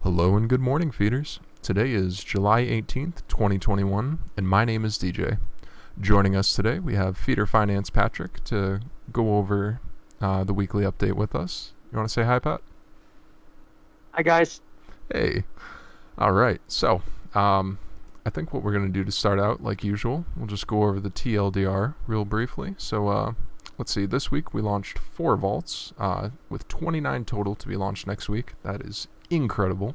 Hello and good morning, feeders. Today is July 18th, 2021, and my name is DJ. Joining us today, we have Feeder Finance Patrick to go over the weekly update with us. You want to say hi, Pat? Hi, guys. Hey. All right. So, I think what we're going to do to start out, like usual, we'll just go over the Tldr real briefly. So, let's see. This week we launched 4 vaults, with 29 total to be launched next week. That is incredible.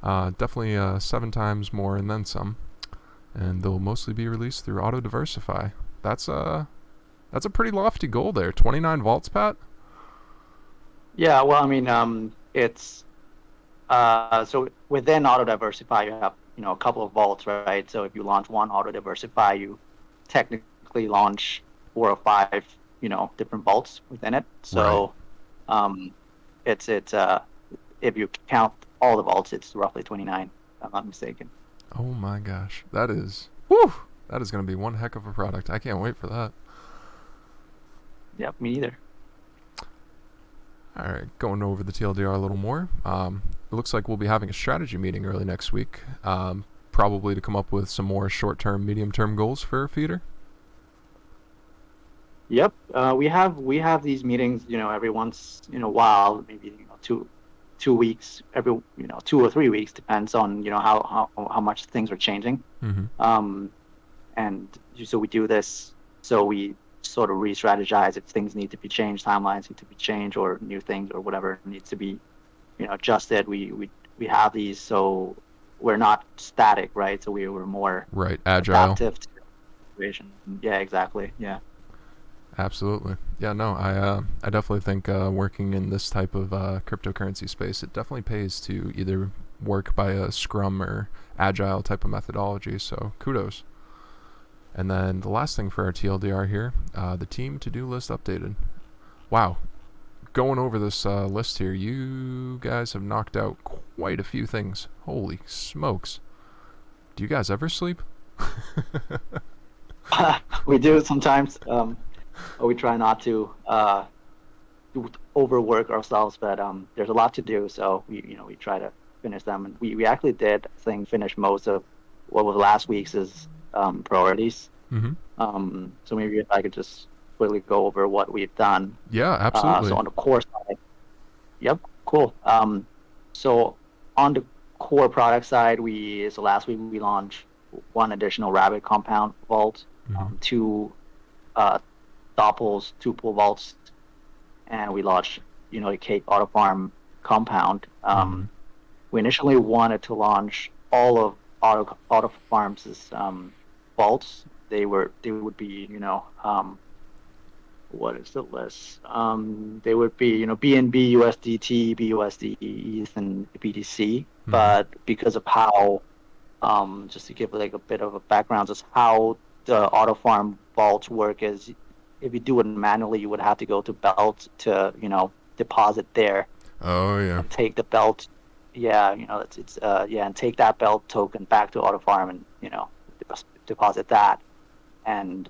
Definitely 7 times more and then some. And they'll mostly be released through Auto Diversify. That's a pretty lofty goal there. 29 vaults, Pat? Yeah, well, it's so within Auto Diversify, you have a couple of vaults, right? So if you launch one Auto Diversify, you technically launch 4 or 5, different vaults within it. So, it's if you count all the vaults, it's roughly 29, if I'm not mistaken. Oh my gosh. That is going to be one heck of a product. I can't wait for that. Yep, me either. All right, going over the TLDR a little more. It looks like we'll be having a strategy meeting early next week, probably to come up with some more short-term, medium-term goals for Feeder. Yep, we have these meetings, every once in a while, maybe 2 weeks, every 2 or 3 weeks, depends on how much things are changing. Mm-hmm. And so we do this, so we sort of re-strategize if things need to be changed, timelines need to be changed, or new things or whatever needs to be adjusted. We have these, so we're not static, right? So we were more Right, agile. adaptive to the situation. Yeah, exactly. Yeah. Absolutely. Yeah, no, I definitely think working in this type of cryptocurrency space, it definitely pays to either work by a Scrum or Agile type of methodology. So kudos. And then the last thing for our TLDR here, the team to-do list updated. Wow. Going over this list here, you guys have knocked out quite a few things. Holy smokes. Do you guys ever sleep? We do sometimes. We try not to overwork ourselves, but there's a lot to do, so we try to finish them. And we actually did, I think, finish most of what was last week's priorities. Mm-hmm. So maybe if I could just quickly go over what we've done. Yeah, So absolutely. on the core side, yep, cool. So on the core product side, so last week we launched one additional Rabbit compound vault, Mm-hmm. 2 uh, Doppels, 2 pool vaults, and we launched, the Cake Auto Farm compound. Mm-hmm. We initially wanted to launch all of Auto Farms' vaults. They would be, what is the list? They would be, BNB, USDT, BUSD, ETH, and BTC. Mm-hmm. But because of how, just to give like a bit of a background, just how the Auto Farm vaults work is, if you do it manually, you would have to go to Belt to, deposit there Oh yeah. and take the Belt. Yeah, and take that Belt token back to Auto Farm and, deposit that. And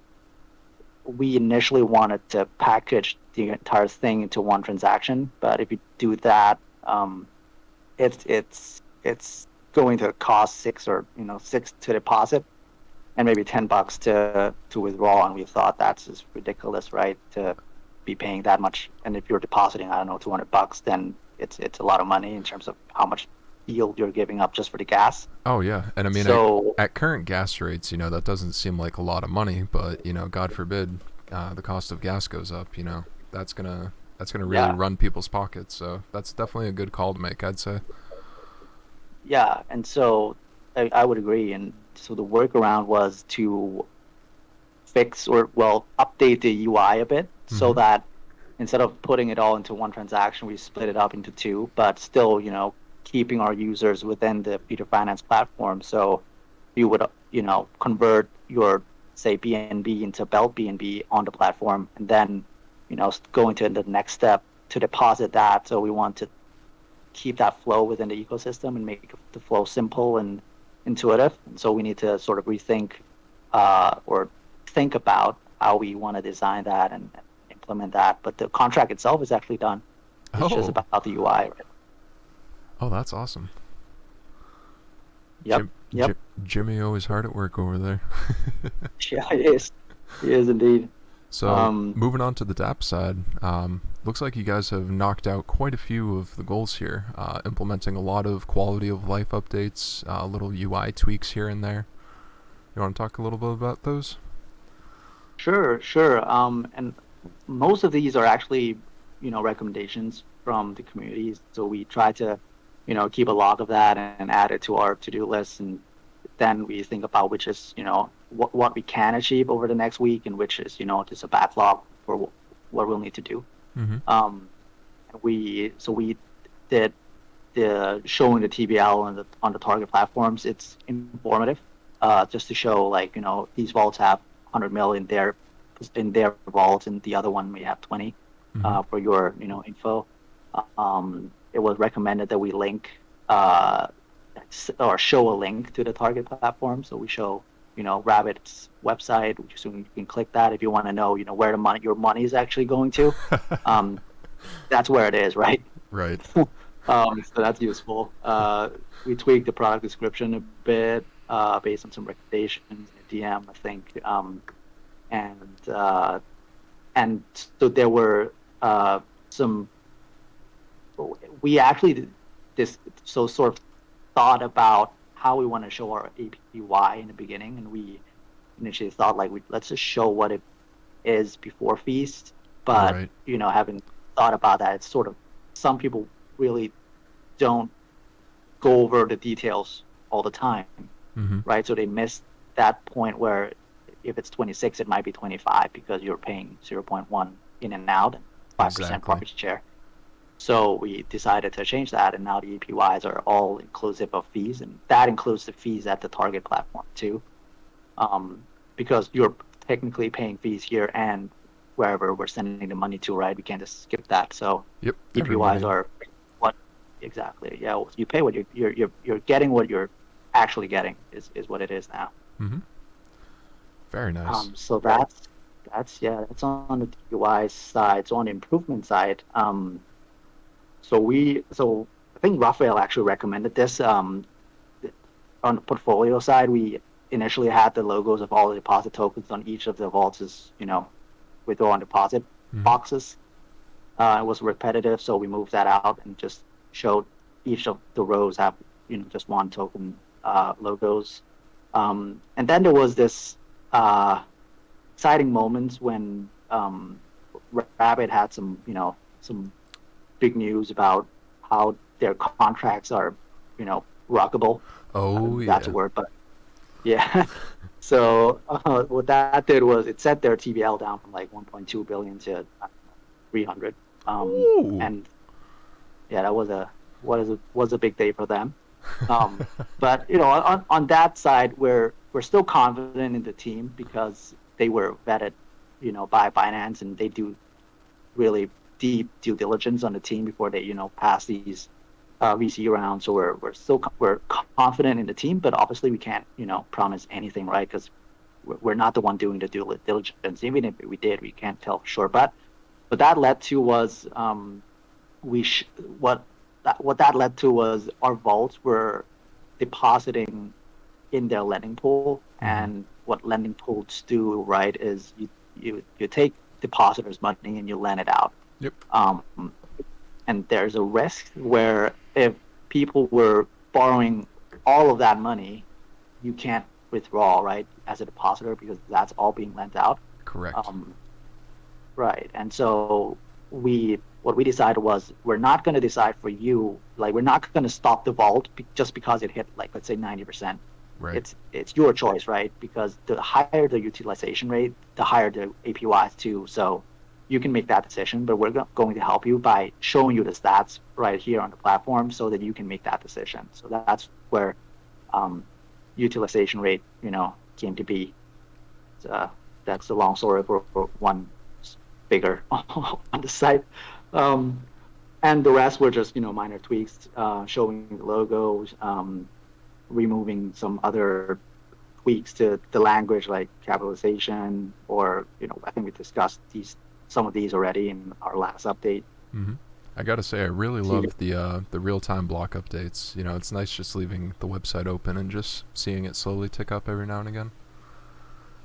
we initially wanted to package the entire thing into one transaction, but if you do that, it's going to cost 6 to deposit, and maybe $10 to withdraw. And we thought that's just ridiculous, right? To be paying that much. And if you're depositing, I don't know, $200, then it's a lot of money in terms of how much yield you're giving up just for the gas. Oh yeah. And I mean, So at current gas rates, that doesn't seem like a lot of money, but God forbid, the cost of gas goes up. That's gonna really yeah, run people's pockets. So that's definitely a good call to make, I'd say. yeah, and so I would agree. And so the workaround was to fix, or well, update the UI a bit, so Mm-hmm. that instead of putting it all into one transaction, we split it up into 2, but still, keeping our users within the Feeder Finance platform. So you would, convert your, say, BNB into Belt BNB on the platform, and then, going to the next step to deposit that. So we want to keep that flow within the ecosystem and make the flow simple and intuitive. And so we need to sort of rethink, or think about how we want to design that and implement that. But the contract itself is actually done. It's just Oh. about the UI, right? Oh, that's awesome. Yep. Yep. Jimmy always hard at work over there. Yeah, it is. It is indeed. So moving on to the DApp side, looks like you guys have knocked out quite a few of the goals here, implementing a lot of quality of life updates, little UI tweaks here and there. You want to talk a little bit about those? Sure, sure. And most of these are actually, recommendations from the communities. So we try to, keep a log of that and add it to our to-do list. And then we think about which is, what we can achieve over the next week and which is, just a backlog for what we'll need to do. Mm-hmm. We did the showing the TBL on the target platforms. It's informative, just to show like these vaults have 100 mil in their vault, and the other one we have 20 for your info. It was recommended that we link or show a link to the target platform. So we show Rabbit's website, so you can click that if you want to know where your money is actually going to. That's where it is, right? Right. So that's useful. We tweaked the product description a bit based on some recommendations in DM, I think. And so there were some. We actually did this sort of thought about how we want to show our APY in the beginning, and we initially thought like let's just show what it is before feast. But Right. Having thought about that, it's sort of some people really don't go over the details all the time, right? So they miss that point where if it's 26, it might be 25 because you're paying 0.1 in and out and 5% profit share. So we decided to change that, and now the APYs are all inclusive of fees, and that includes the fees at the target platform too, because you're technically paying fees here and wherever we're sending the money to, right? We can't just skip that. So Yep. APYs are what exactly? Yeah, you pay what you're getting. What you're actually getting is what it is now. Mm-hmm. Very nice. So that's on the UI side. So on the improvement side, so I think Raphael actually recommended this. On the portfolio side, we initially had the logos of all the deposit tokens on each of the vaults, withdraw and deposit boxes. It was repetitive, so we moved that out and just showed each of the rows have just one token logos. And then there was this exciting moments when Rabbit had some big news about how their contracts are rockable. Oh, yeah. That's a word, but yeah. So what that did was it set their TBL down from like 1.2 billion to 300. And yeah, that was a big day for them. But on that side, we're still confident in the team because they were vetted, by Binance, and they do really deep due diligence on the team before they pass these VC rounds. So we're confident in the team, but obviously we can't promise anything, right? Because we're not the one doing the due diligence. Even if we did, we can't tell for sure. But what that led to was what that led to was our vaults were depositing in their lending pool, and what lending pools do, right, is you take depositors' money and you lend it out. Yep. And there's a risk where if people were borrowing all of that money, you can't withdraw, right, as a depositor because that's all being lent out. Correct. Right. And so what we decided was we're not going to decide for you, like we're not going to stop the vault just because it hit like let's say 90%. Right. It's your choice, right? Because the higher the utilization rate, the higher the APYs too. So you can make that decision, but we're going to help you by showing you the stats right here on the platform so that you can make that decision. So that's where utilization rate, came to be. That's the long story for one bigger on the site. And the rest were just, minor tweaks, showing the logos, removing some other tweaks to the language like capitalization, or, I think we discussed some of these already in our last update. I gotta say, I really So love the real-time block updates. You know, it's nice just leaving the website open and just seeing it slowly tick up every now and again.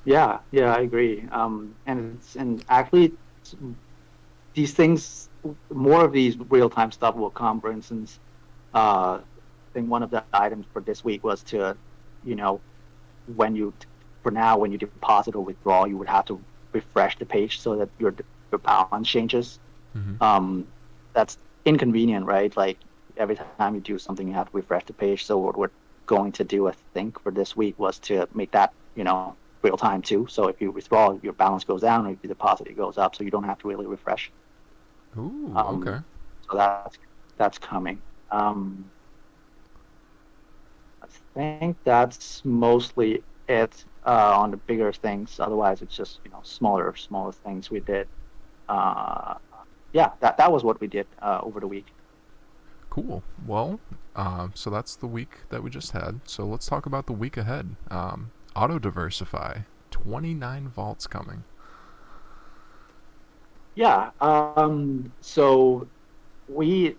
yeah, yeah, I agree. And actually, s- these things, more of these real-time stuff will come. For instance, I think one of the items for this week was to, you know, when you, for now, when you deposit or withdraw, you would have to refresh the page so that your balance changes. Hmm. Um, that's inconvenient, right? Like every time you do something, you have to refresh the page. So what we're going to do, I think, for this week was to make that, real time too. So if you withdraw, your balance goes down, or if you deposit, it goes up. So you don't have to really refresh. Ooh, Um, okay. so that's coming. I think that's mostly it on the bigger things. Otherwise, it's just smaller things we did. Uh, yeah, that was what we did over the week. Cool. Well, so that's the week that we just had. So let's talk about the week ahead. Auto Diversify, 29 vaults coming. Yeah. So we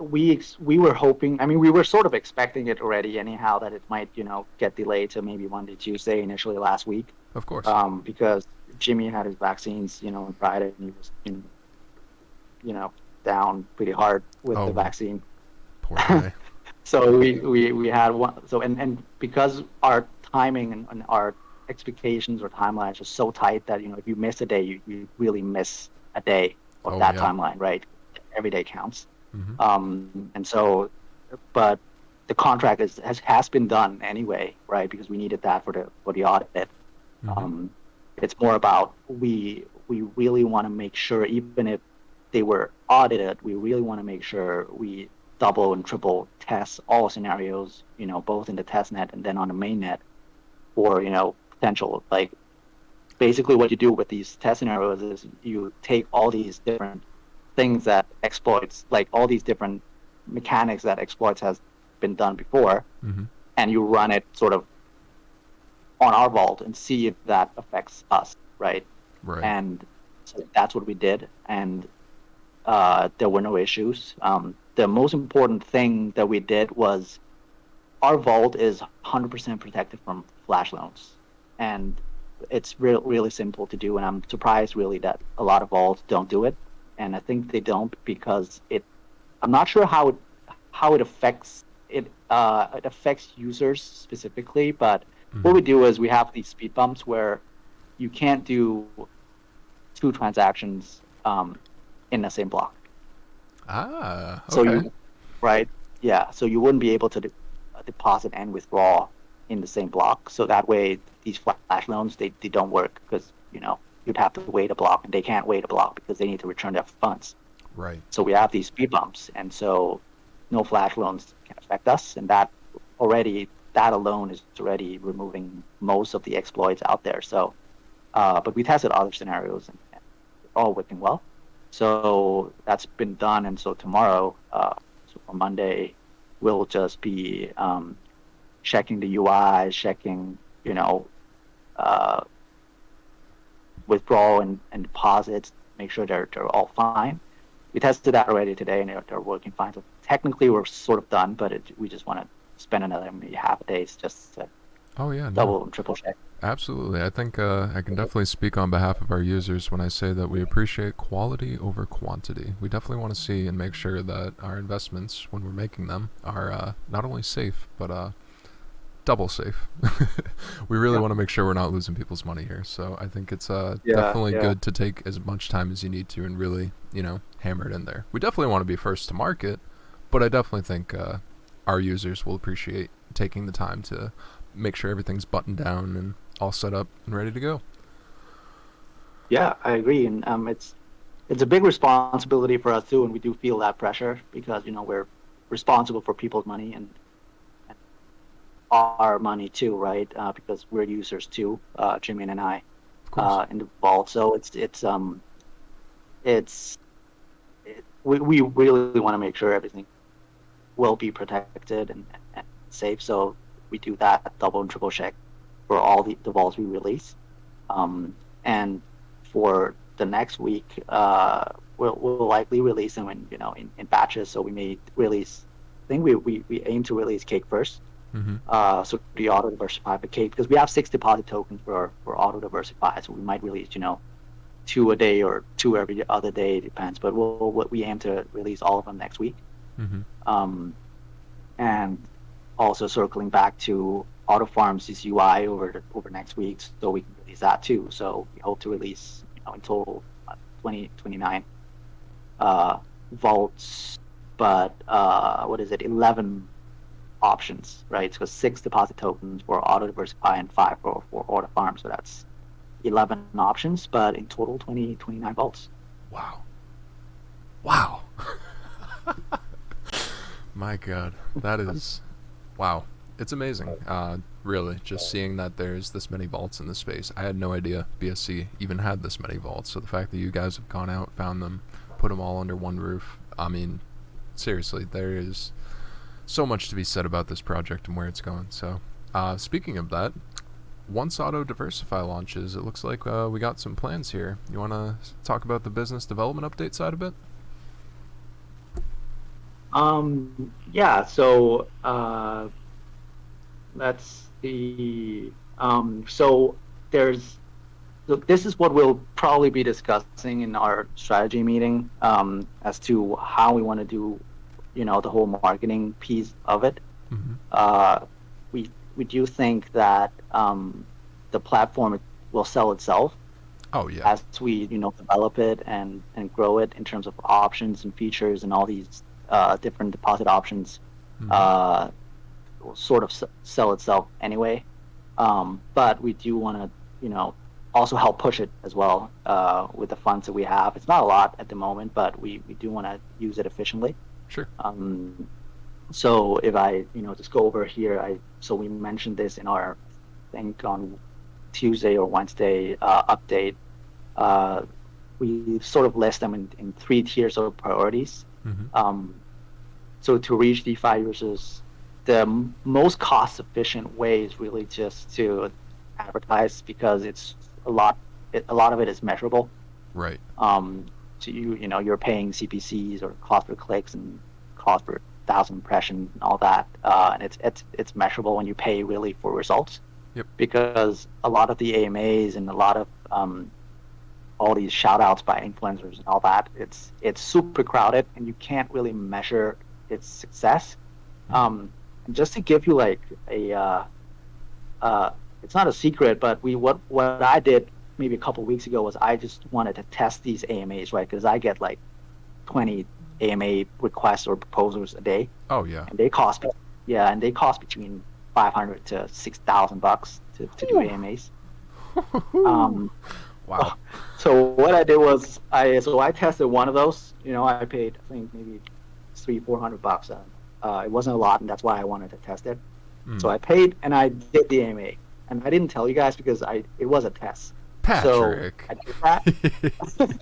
we were hoping. I mean, we were sort of expecting it already, anyhow, that it might get delayed to maybe Monday, Tuesday, initially last week, Of course. because Jimmy had his vaccines, on Friday, and he was down pretty hard with the Oh, vaccine. poor guy. So we had one. So and because our timing and our expectations or timelines are so tight that if you miss a day, you really miss a day of Oh that yeah. timeline, right? Every day counts. Hmm. And so, but the contract has been done anyway, right? Because we needed that for the audit. Hmm. Um, it's more about we really want to make sure, even if they were audited, we really want to make sure we double and triple test all scenarios, both in the test net and then on the main net for, potential. Like basically what you do with these test scenarios is you take all these different things that exploits, like all these different mechanics that exploits has been done before, Hmm. and you run it sort of on our vault and see if that affects us, right? Right. And so that's what we did, and there were no issues. The most important thing that we did was our vault is 100% protected from flash loans, and it's really simple to do. And I'm surprised really that a lot of vaults don't do it, and I think they don't because it. I'm not sure how it affects it. It affects users specifically, but what Hmm. we do is we have these speed bumps where you can't do two transactions in the same block. Ah, So okay. you, right? Yeah. So you wouldn't be able to deposit and withdraw in the same block. So that way, these flash loans they don't work because you'd have to wait a block, and they can't wait a block because they need to return their funds. Right. So we have these speed bumps, and so no flash loans can affect us, and that alone is already removing most of the exploits out there. So, but we tested other scenarios, and all working well. So that's been done, and so tomorrow, so on Monday, we'll just be checking the UI, checking uh, withdrawal and deposits, make sure they're all fine. We tested that already today, and they're working fine. So technically, we're sort of done, but we just want to spend another maybe half a day just to Oh yeah, no. double and triple check. Absolutely. I think I can definitely speak on behalf of our users when I say that we appreciate quality over quantity. We definitely want to see and make sure that our investments, when we're making them, are not only safe, but double safe. We really Yeah, want to make sure we're not losing people's money here. So I think it's yeah, definitely yeah, good to take as much time as you need to and really, hammer it in there. We definitely want to be first to market, but I definitely think our users will appreciate taking the time to make sure everything's buttoned down and all set up and ready to go. yeah. I agree, and it's a big responsibility for us too, and we do feel that pressure because we're responsible for people's money and our money too, right? Because we're users too, Jimmy and I, Of course. in the vault. So it's we really want to make sure everything will be protected and safe. So we do that double and triple check for all the vaults we release. And for the next week, we'll likely release them in batches. So we may release. I think we aim to release cake first. Mm-hmm. So the Auto Diversify the cake, because we have 6 deposit tokens for Auto Diversify, so we might release 2 a day or 2 every other day, it depends. But we aim to release all of them next week. Mm-hmm. And also circling back to Auto Farms' UI over next week, so we can release that too. So we hope to release in total 29 vaults, but 11 options, right? So 6 deposit tokens for Auto Diversify and 5 for Auto Farm. So that's 11 options, but in total 29 vaults. Wow. My God, that is, wow. It's amazing, really, just seeing that there's this many vaults in the space. I had no idea BSC even had this many vaults, so the fact that you guys have gone out, found them, put them all under one roof, I mean, seriously, there is so much to be said about this project and where it's going. So, speaking of that, once Auto Diversify launches, it looks like we got some plans here. You want to talk about the business development update side a bit? Yeah, so let's see. So this is what we'll probably be discussing in our strategy meeting, as to how we want to do, the whole marketing piece of it. Mm-hmm. We do think that the platform will sell itself. Oh, yeah. As we develop it and grow it in terms of options and features and all these different deposit options. Mm-hmm. Will sort of sell itself anyway, but we do want to also help push it as well with the funds that we have. It's not a lot at the moment, but we do want to use it efficiently. Sure. So if I just go over here, so we mentioned this in our, I think on Tuesday or Wednesday update. We sort of list them in 3 tiers of priorities. Mm-hmm. So to reach DeFi users, the most cost-efficient way is really just to advertise, because it's a lot of it is measurable. Right. So you're paying CPCs or cost per clicks and cost per 1,000 impressions and all that, and it's measurable when you pay really for results. Yep. Because a lot of the AMAs and a lot of all these shout outs by influencers and all that, it's super crowded and you can't really measure its success. And just to give you like a it's not a secret, but what I did maybe a couple of weeks ago was I just wanted to test these AMAs, right? Because I get like 20 AMA requests or proposals a day. Oh, yeah. And they cost between $500 to $6,000 to do AMAs. Wow. So what I did was I tested one of those. I paid, I think, maybe $300-400. It wasn't a lot, and that's why I wanted to test it. So I paid and I did the AMA, and I didn't tell you guys because it was a test. Patrick. So I did that.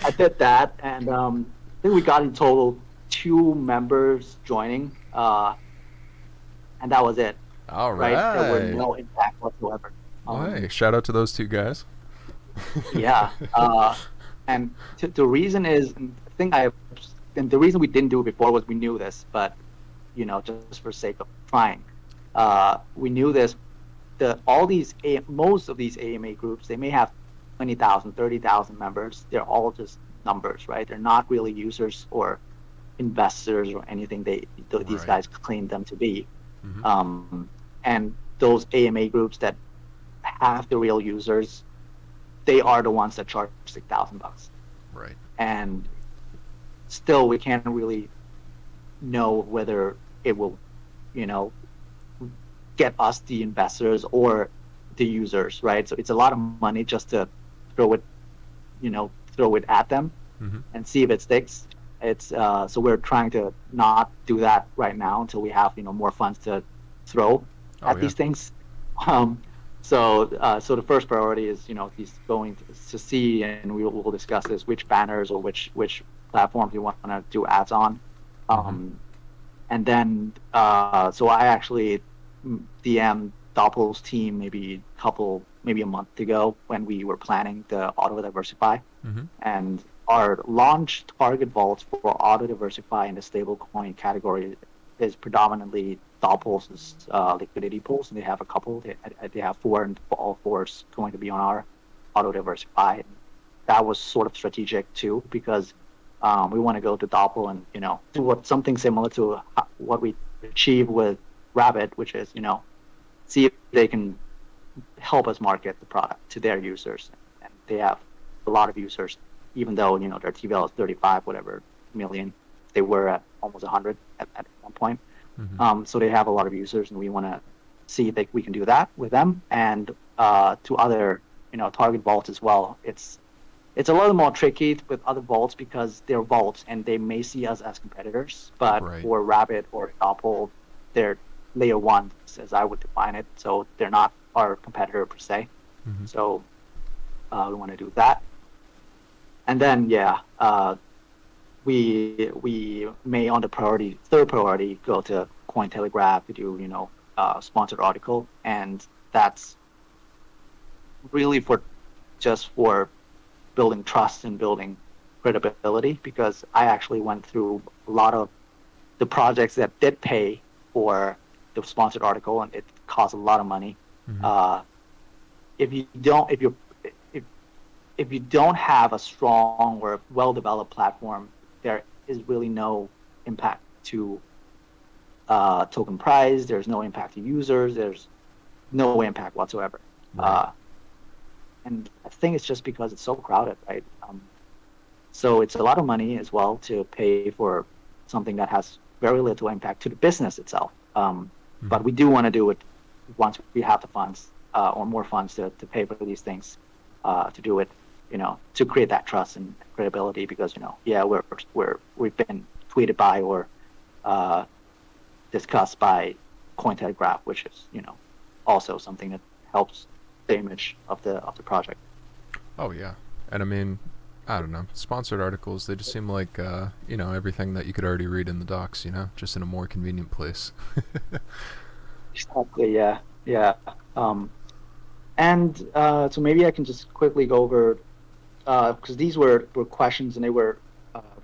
I did that, and I think we got in total 2 members joining, and that was it. All right. There were no impact whatsoever. Hey, shout out to those 2 guys. Yeah, and the reason is, and the reason we didn't do it before was we knew this, but just for sake of trying, we knew this. Most of these AMA groups, they may have 20,000, 30,000 members. They're all just numbers, right? They're not really users or investors or anything these guys claim them to be. Mm-hmm. And those AMA groups that have the real users, they are the ones that charge $6,000. Right. And still, we can't really know whether it will, get us the investors or the users, right? So it's a lot of money just to throw it at them and see if it sticks. It's so we're trying to not do that right now until we have more funds to throw at these things. So the first priority is he's going to see, and we'll discuss this, which banners or which platforms you want to do ads on, and then so I actually DM Doppel's team maybe a couple maybe a month ago when we were planning the Auto Diversify. Mm-hmm. And our launch target vaults for Auto Diversify in the stablecoin category is predominantly Doppel's liquidity pools, and they have a couple. They have four, and all four is going to be on our Auto Diversify. And that was sort of strategic too, because we want to go to Doppel and do something similar to what we achieve with Rabbit, which is see if they can help us market the product to their users. And they have a lot of users, even though their TVL is 35 whatever million. They were at almost 100 at one point. Mm-hmm. So they have a lot of users, and we want to see if we can do that with them, and to other target vaults as well. It's a little more tricky with other vaults because they're vaults and they may see us as competitors, but Right. for Rabbit or Doppel, they're layer one, as I would define it. So they're not our competitor per se. Mm-hmm. So we want to do that. And then, we may on the third priority, go to Cointelegraph to do, sponsored article. And that's really just for building trust and building credibility, because I actually went through a lot of the projects that did pay for the sponsored article, and it cost a lot of money. Mm-hmm. If you don't have a strong or well-developed platform, there is really no impact to token price. There's no impact to users. There's no impact whatsoever. Right. And I think it's just because it's so crowded, right? So it's a lot of money as well to pay for something that has very little impact to the business itself. Mm-hmm. But we do want to do it once we have the funds or more funds to pay for these things, to do it, to create that trust and credibility. Because we've been tweeted by or discussed by Cointelegraph, which is also something that helps the image of the project. Oh yeah, and I mean, I don't know, sponsored articles, they just seem like everything that you could already read in the docs, just in a more convenient place. Exactly. Yeah. And so maybe I can just quickly go over, because these were questions, and they were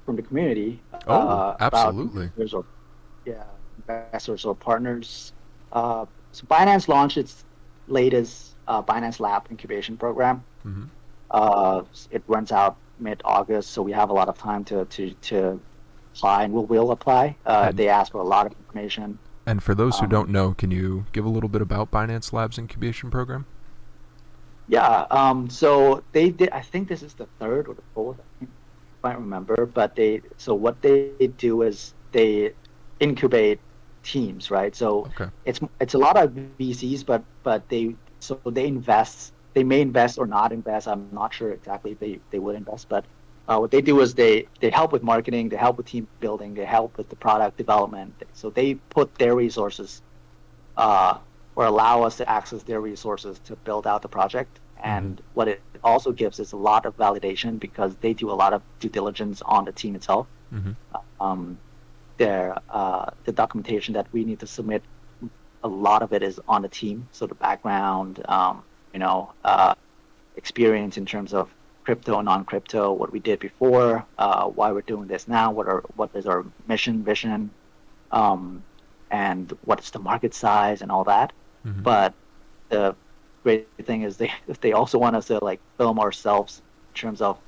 from the community, Oh, about absolutely. investors or investors or partners. So Binance launched its latest Binance Lab incubation program. Mm-hmm. It runs out mid-August, so we have a lot of time to apply, and we'll apply. And They ask for a lot of information. and for those who don't Um, know, can you give a little bit about Binance Labs incubation program? Yeah, so they did. I think this is the third or the fourth. I can't remember. But what they do is they incubate teams, right? So Okay. it's a lot of VCs, but they invest. They may invest or not invest. I'm not sure exactly if they would invest, but what they do is they help with marketing, they help with team building, they help with the product development. So they put their resources, or allow us to access their resources to build out the project. Mm-hmm. And what it also gives is a lot of validation, because they do a lot of due diligence on the team itself. Mm-hmm. Um, the documentation that we need to submit, a lot of it is on the team. So the background, experience in terms of crypto, non-crypto, what we did before, why we're doing this now, what is our mission, vision, and what's the market size and all that. Mm-hmm. But the great thing is they also want us to film ourselves in terms of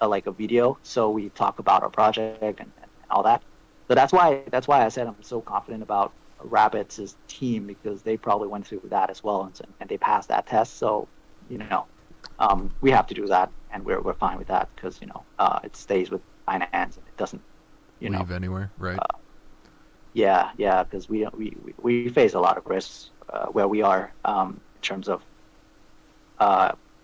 like a video, so we talk about our project and all that. So that's why I said I'm so confident about Rabbit's team, because they probably went through that as well, and they passed that test. So we have to do that, and we're fine with that, because it stays with finance, and it doesn't leave anywhere, right? Yeah, because we face a lot of risks where we are, in terms of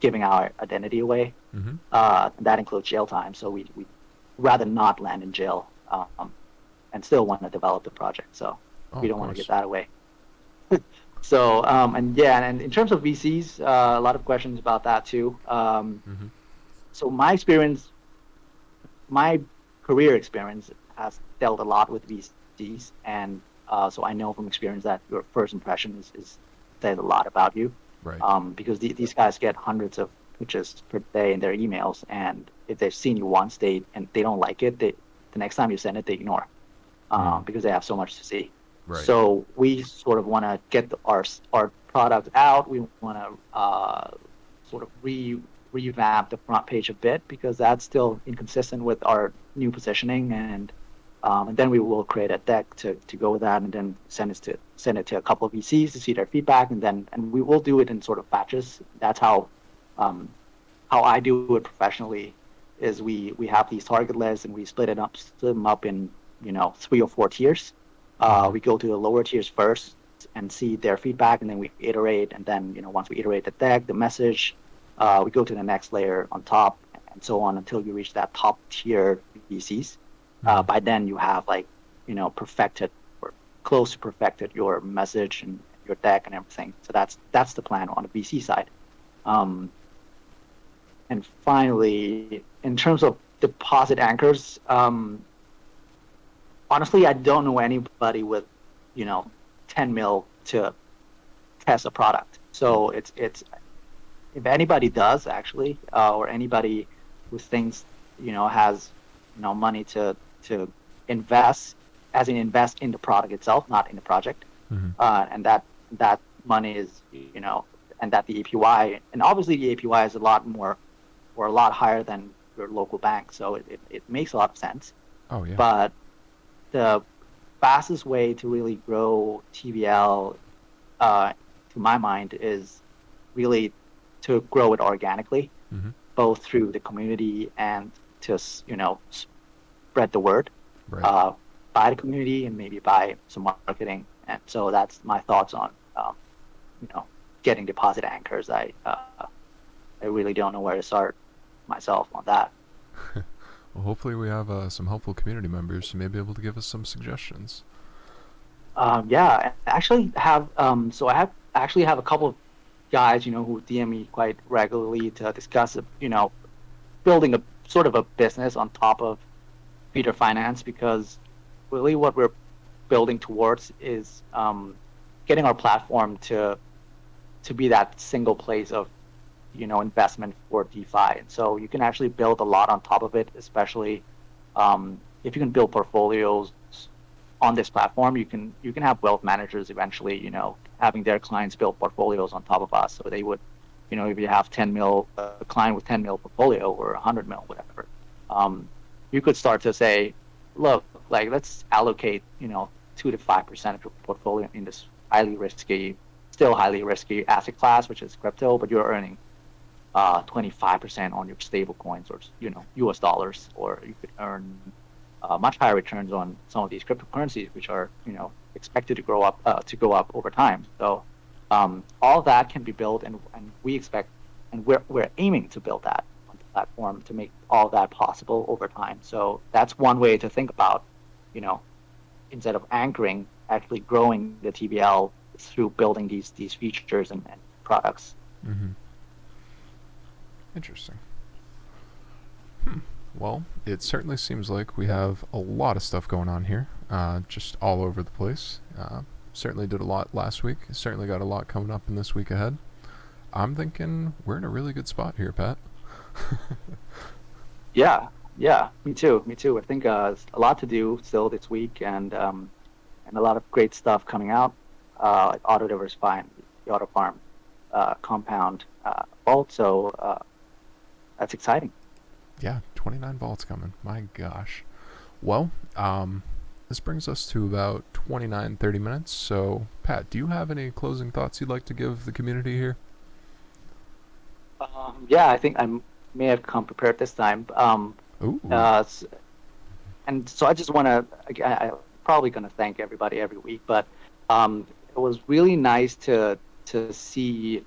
giving our identity away. Mm-hmm. That includes jail time, so we rather not land in jail, and still want to develop the project. So we don't want to get that away. So and in terms of VCs, a lot of questions about that too. Mm-hmm. So my career experience has dealt a lot with VCs, and so I know from experience that your first impression is says a lot about you. Right. Because these guys get hundreds of pitches per day in their emails, and if they've seen you once, and they don't like it, the next time you send it, they ignore, Mm. because they have so much to see. Right. So we sort of want to get our product out. We want to sort of revamp the front page a bit, because that's still inconsistent with our new positioning, and then we will create a deck to go with that, and then send it to a couple of VCs to see their feedback, and we will do it in sort of batches. That's um, how I do it professionally. Is we have these target lists, and we split them up in 3 or 4 tiers. Mm-hmm. We go to the lower tiers first and see their feedback, and then we iterate, and then once we iterate the deck, the message, we go to the next layer on top, and so on until you reach that top tier VCs. Mm-hmm. By then you have perfected or close to perfected your message and your deck and everything. So that's the plan on the VC side. Um, and finally, in terms of deposit anchors, honestly, I don't know anybody with 10 mil to test a product. So it's if anybody does actually, or anybody who thinks has money to invest, as in invest in the product itself, not in the project, Mm-hmm. and that money is and that the APY, and obviously the APY is a lot more or a lot higher than your local bank, so it makes a lot of sense. Oh yeah. But the fastest way to really grow TVL, to my mind, is really to grow it organically, Mm-hmm. both through the community and to spread the word, Right. uh, by the community and maybe by some marketing. And so that's my thoughts on you know getting deposit anchors. I really don't know where to start myself on that. Well, hopefully we have some helpful community members who may be able to give us some suggestions. Yeah, I actually have so I have actually have a couple of guys who DM me quite regularly to discuss building a sort of a business on top of Feeder Finance, because really what we're building towards is getting our platform to be that single place of investment for DeFi. And so you can actually build a lot on top of it, especially if you can build portfolios on this platform. You can have wealth managers eventually having their clients build portfolios on top of us. So they would, if you have 10 mil, a client with 10 mil portfolio or 100 mil, whatever, you could start to say, look, like, let's allocate 2 to 5% of your portfolio in this still highly risky asset class, which is crypto, but you're earning 25% on your stable coins, or US dollars, or you could earn much higher returns on some of these cryptocurrencies, which are expected to go up over time. So all that can be built, and we expect, and we're aiming to build that on the platform to make all that possible over time. So that's one way to think about, instead of anchoring, actually growing the TBL through building these features and products. Mm-hmm. Interesting. Well, it certainly seems like we have a lot of stuff going on here, just all over the place. Certainly did a lot last week. Certainly got a lot coming up in this week ahead. I'm thinking we're in a really good spot here, Pat. Yeah, me too. I think it's a lot to do still this week, and a lot of great stuff coming out, like Auto Diversify and the Auto Farm compound vault. So that's exciting. Yeah, 29 vaults coming. My gosh. Well, this brings us to about 29, 30 minutes. So, Pat, do you have any closing thoughts you'd like to give the community here? Yeah, I think may have come prepared this time. Ooh. Uh, and so I just want to, I'm probably going to thank everybody every week, but it was really nice to see,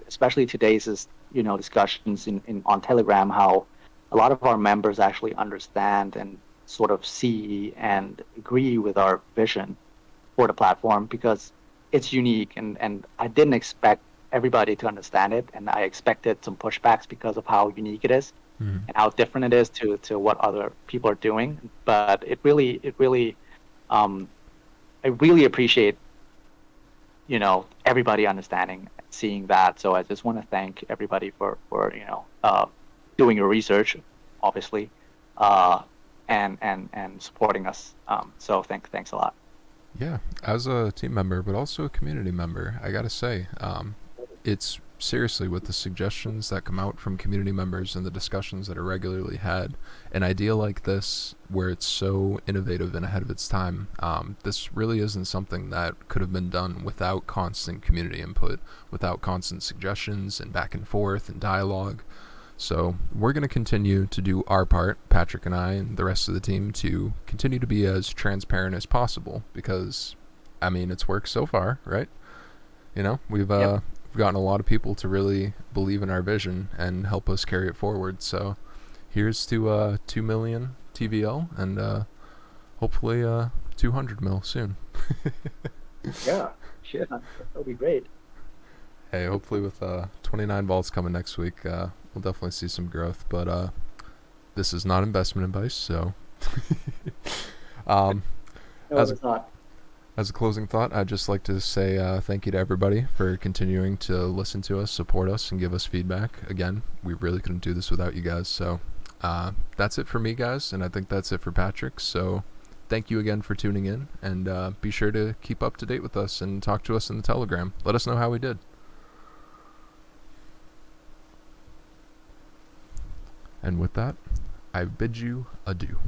especially today's discussions on Telegram, how a lot of our members actually understand and sort of see and agree with our vision for the platform, because it's unique, and I didn't expect everybody to understand it, and I expected some pushbacks because of how unique it is Mm-hmm. and how different it is to what other people are doing. But I really appreciate everybody understanding, seeing that. So I just want to thank everybody for doing your research, obviously, uh, and supporting us. So thanks a lot. Yeah, as a team member, but also a community member, I gotta say, it's seriously with the suggestions that come out from community members and the discussions that are regularly had, an idea like this, where it's so innovative and ahead of its time, this really isn't something that could have been done without constant community input, without constant suggestions and back and forth and dialogue. So we're going to continue to do our part, Patrick and I and the rest of the team, to continue to be as transparent as possible because, I mean, it's worked so far, right? You know, Yep. we've gotten a lot of people to really believe in our vision and help us carry it forward. So here's to 2 million TVL and hopefully 200 mil soon. Yeah. Sure. That would be great. Hey, hopefully with 29 balls coming next week, we'll definitely see some growth. But this is not investment advice, so um, No, as a, it's not. as a closing thought, I'd just like to say thank you to everybody for continuing to listen to us, support us, and give us feedback. Again, we really couldn't do this without you guys. So that's it for me, guys, and I think that's it for Patrick. So thank you again for tuning in, and be sure to keep up to date with us and talk to us in the Telegram. Let us know how we did. And with that, I bid you adieu.